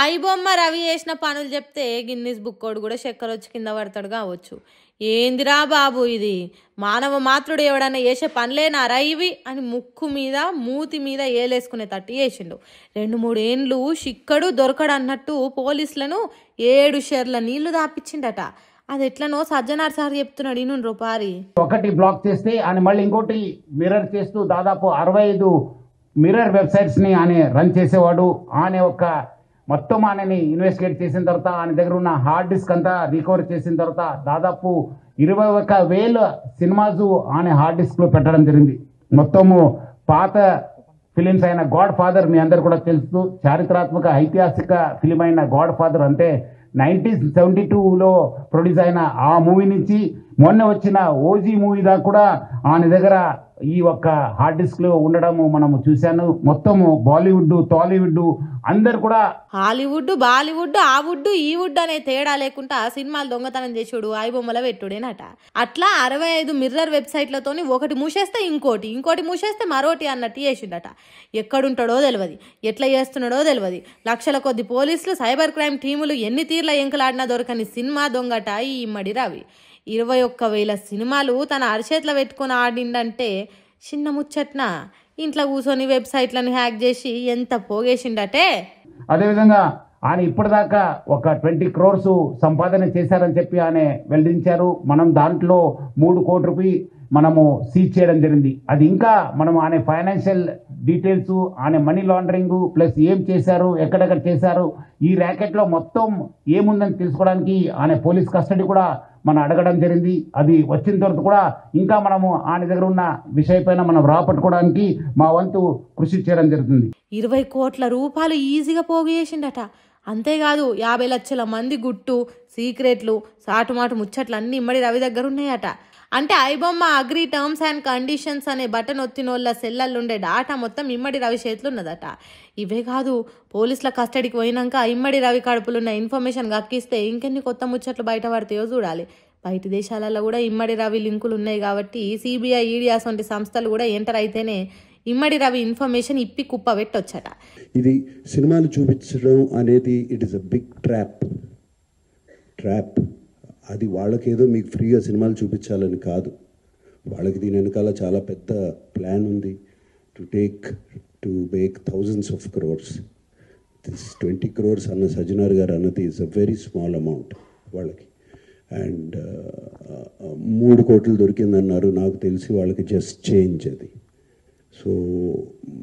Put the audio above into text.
ఐబొమ్మ రవి చేసిన పనులు చెప్తే గిన్నిస్ బుక్కోడు కూడా చక్కెరొచ్చి కింద పడతాడు కావచ్చు. ఏందిరా బాబు ఇది, మానవ మాతృడు ఎవడన్నా చేసే పనులేనారా ఇవి అని ముక్కు మీద మూతి మీద ఏలేసుకునే తట్టు చేసిండు. 2-3 ఏండ్లు చిక్కడు దొరకడు అన్నట్టు పోలీసులను 7 షేర్ల నీళ్లు దాపిచ్చిండట. అది ఎట్లనో సజ్జనార్ సార్ చెప్తున్నాడు. ఇను రూపారి ఒకటి బ్లాక్ చేస్తే ఆయన మళ్ళీ ఇంకోటి మిర్రర్ చేస్తూ దాదాపు 65 మిర్రర్ వెబ్సైట్స్ ని ఆయన రన్ చేసేవాడు. ఆయన ఒక మొత్తం ఆయనని ఇన్వెస్టిగేట్ చేసిన తర్వాత ఆయన దగ్గర ఉన్న హార్డ్ డిస్క్ అంతా రికవర్ చేసిన తర్వాత దాదాపు 21,000 సినిమాస్ ఆయన హార్డ్ డిస్క్ లో పెట్టడం జరిగింది. మొత్తము పాత ఫిలిమ్స్ అయిన గాడ్ ఫాదర్ మీ అందరు కూడా తెలుసు, చారిత్రాత్మక ఐతిహాసిక ఫిలిం అయిన గాడ్ ఫాదర్ అంటే 1972లో ప్రొడ్యూస్ అయిన ఆ మూవీ నుంచి మొన్న వచ్చిన ఓజీ మూవీ దాకా కూడా ఆయన దగ్గర ఈ ఒక్క హార్డ్ డిస్క్ లో ఉండడము మనము చూశాను. మొత్తము బాలీవుడ్ టాలీవుడ్ అందరు కూడా హాలీవుడ్ బాలీవుడ్ ఆ వుడ్ ఈ వుడ్ అనే తేడా లేకుండా సినిమాలు దొంగతనం చేసుడు ఐబొమ్మల పెట్టుడేనట. అట్లా 65 మిర్రర్ వెబ్సైట్లతోని ఒకటి మూసేస్తే ఇంకోటి మూసేస్తే మరోటి అన్నట్టు చేసిండట. ఎక్కడుంటాడో తెలియదు, ఎట్లా చేస్తున్నాడో తెలియదు. లక్షల కొద్ది పోలీసులు సైబర్ క్రైమ్ టీములు ఎన్ని తీర్ల ఎంకలాడినా దొరకని సినిమా దొంగట ఈ ఇమ్మడి రవి. 21,000 సినిమాలు తన అరచేతిలో పెట్టుకుని ఆడిండంటే చిన్న ముచ్చట్న. ఇంట్లో కూర్చొని వెబ్సైట్లను హ్యాక్ చేసి ఎంత పోగేసిండటే. అదేవిధంగా ఆయన ఇప్పటిదాకా ఒక 20 crores సంపాదన చేశారని చెప్పి ఆయన వెల్లడించారు. మనం దాంట్లో 3 కోట్ల రూపాయలు మనము సీజ్ చేయడం జరిగింది. అది ఇంకా మనం ఆయన ఫైనాన్షియల్ డీటెయిల్స్, ఆయన మనీ లాండరింగ్ ప్లస్ ఏం చేశారు, ఎక్కడెక్కడ చేశారు, ఈ ర్యాకెట్ లో మొత్తం ఏముందని తెలుసుకోవడానికి ఆయన పోలీస్ కస్టడీ కూడా మనం అడగడం జరిగింది. అది వచ్చిన తర్వాత కూడా ఇంకా మనము ఆయన దగ్గర ఉన్న విషయపైన మనం రాపట్టుకోవడానికి మా వంతు కృషి చేయడం జరుగుతుంది. 20 కోట్ల రూపాయలు ఈజీగా పోగు చేసిండట. అంతేకాదు 50 లక్షల మంది గుట్టు సీక్రెట్లు సాటుమాటు ముచ్చట్లు అన్ని ఇమ్మడి రవి దగ్గర ఉన్నాయట. అంటే iBomma agri terms and conditions అనే బటన్ ఒత్తినోళ్ళ సెల్లల్లుండే డాటా మొత్తం ఇమ్మడి రవి చేతులు ఉన్నదట. ఇవే కాదు, పోలీసుల కస్టడీకి పోయినాక ఇమ్మడి రవి కడుపులున్న ఇన్ఫర్మేషన్ గక్కిస్తే ఇంకెన్ని కొత్త ముచ్చట్లు బయటపడతాయో చూడాలి. బయట దేశాలలో కూడా ఇమ్మడి రవి లింకులు ఉన్నాయి కాబట్టి సిబిఐ ఈడీ వంటి సంస్థలు కూడా ఎంటర్ అయితేనే ఇమ్మడి రవి ఇన్ఫర్మేషన్ ఇప్పి కుప్ప పెట్టొచ్చట. ఇది సినిమాలు చూపించడం అనేది it is a big trap. అది వాళ్ళకేదో మీకు ఫ్రీగా సినిమాలు చూపించాలని కాదు, వాళ్ళకి దీని వెనకాల చాలా పెద్ద ప్లాన్ ఉంది. To make thousands of crores. This 20 crores అన్న సజ్జనార్ గారు అన్నది is a very small amount వాళ్ళకి. అండ్ 3 కోట్లు దొరికిందన్నారు, నాకు తెలిసి వాళ్ళకి జస్ట్ చేంజ్ అది. సో